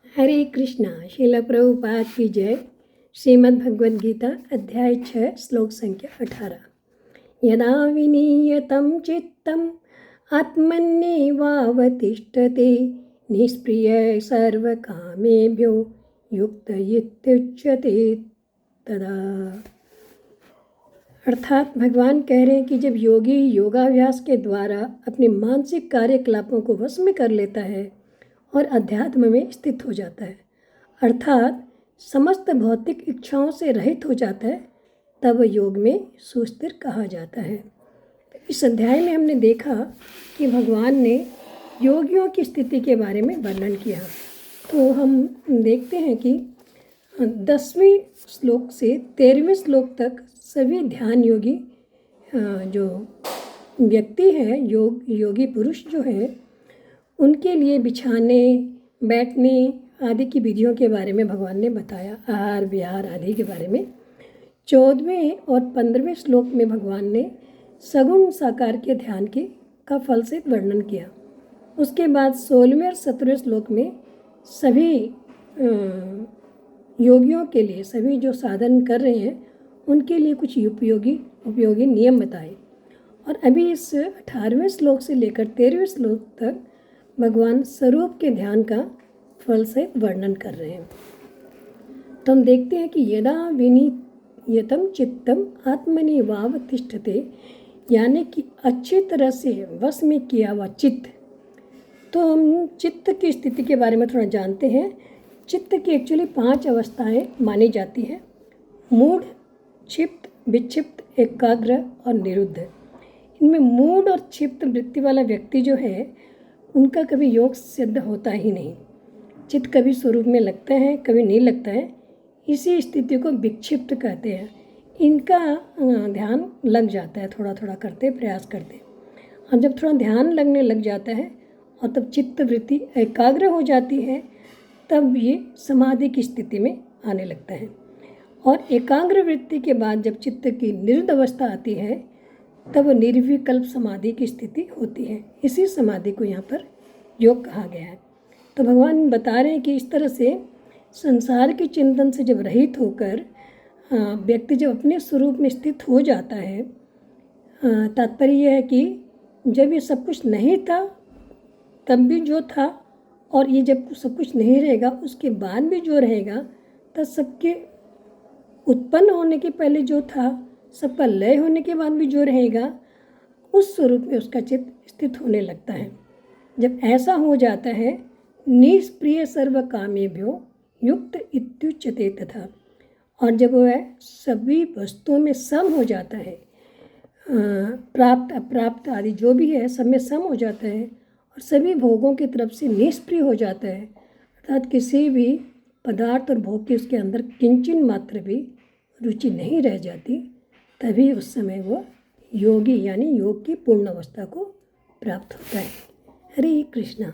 हरे कृष्णा। श्रील प्रभुपाद की जय। श्रीमद् भगवद गीता अध्याय 6 श्लोक संख्या 18। यदा विनीयतं चित्तम् आत्मन्येवावतिष्ठते निष्क्रिय सर्वकामेभ्यो युक्त इत्युच्यते तदा। अर्थात भगवान कह रहे हैं कि जब योगी योगाभ्यास के द्वारा अपने मानसिक कार्यकलापों को वश में कर लेता है और अध्यात्म में स्थित हो जाता है, अर्थात समस्त भौतिक इच्छाओं से रहित हो जाता है, तब योग में सुस्थिर कहा जाता है। इस अध्याय में हमने देखा कि भगवान ने योगियों की स्थिति के बारे में वर्णन किया। तो हम देखते हैं कि 10वें श्लोक से 13वें श्लोक तक सभी ध्यान योगी जो व्यक्ति हैं, योगी पुरुष जो है, उनके लिए बिछाने बैठने आदि की विधियों के बारे में भगवान ने बताया, आहार विहार आदि के बारे में। 14वें और 15वें श्लोक में भगवान ने सगुण साकार के ध्यान का फल से वर्णन किया। उसके बाद 16वें और 17वें श्लोक में सभी योगियों के लिए, सभी जो साधन कर रहे हैं उनके लिए कुछ उपयोगी नियम बताए। और अभी इस 18वें श्लोक से लेकर 13वें श्लोक तक भगवान स्वरूप के ध्यान का फल से वर्णन कर रहे हैं। तो हम देखते हैं कि यदा विनीयतं चित्तम आत्मन्येवावतिष्ठते, यानी कि अच्छी तरह से वश में किया हुआ चित्त। तो हम चित्त की स्थिति के बारे में थोड़ा जानते हैं। चित्त की एक्चुअली 5 अवस्थाएं मानी जाती हैं: मूढ़, क्षिप्त, विक्षिप्त, एकाग्र और निरुद्ध। इनमें मूढ़ और क्षिप्त वृत्ति वाला व्यक्ति जो है, उनका कभी योग सिद्ध होता ही नहीं। चित्त कभी स्वरूप में लगता है, कभी नहीं लगता है। इसी स्थिति को विक्षिप्त कहते हैं। इनका ध्यान लग जाता है, थोड़ा थोड़ा करते प्रयास करते, और जब थोड़ा ध्यान लगने लग जाता है और तब चित्त वृत्ति एकाग्र हो जाती है, तब ये समाधि की स्थिति में आने लगता है। और एकाग्र वृत्ति के बाद जब चित्त की निरुद्ध अवस्था आती है, तब निर्विकल्प समाधि की स्थिति होती है। इसी समाधि को यहाँ पर योग कहा गया है। तो भगवान बता रहे हैं कि इस तरह से संसार के चिंतन से जब रहित होकर व्यक्ति जब अपने स्वरूप में स्थित हो जाता है, तात्पर्य यह है कि जब ये सब कुछ नहीं था तब भी जो था, और ये जब सब कुछ नहीं रहेगा उसके बाद भी जो रहेगा, तब सबके उत्पन्न होने के पहले जो था, सबका लय होने के बाद भी जो रहेगा, उस स्वरूप में उसका चित्त स्थित होने लगता है। जब ऐसा हो जाता है, निष्क्रिय सर्व कामेभ्यो युक्त इत्युच्यते तथा, और जब वह सभी वस्तुओं में सम हो जाता है, प्राप्त अप्राप्त आदि जो भी है सब में सम हो जाता है, और सभी भोगों की तरफ से निष्क्रिय हो जाता है, अर्थात किसी भी पदार्थ और भोग की उसके अंदर किंचन मात्र भी रुचि नहीं रह जाती, तभी उस समय वो योगी यानी योग की पूर्ण अवस्था को प्राप्त होता है। हरे कृष्णा।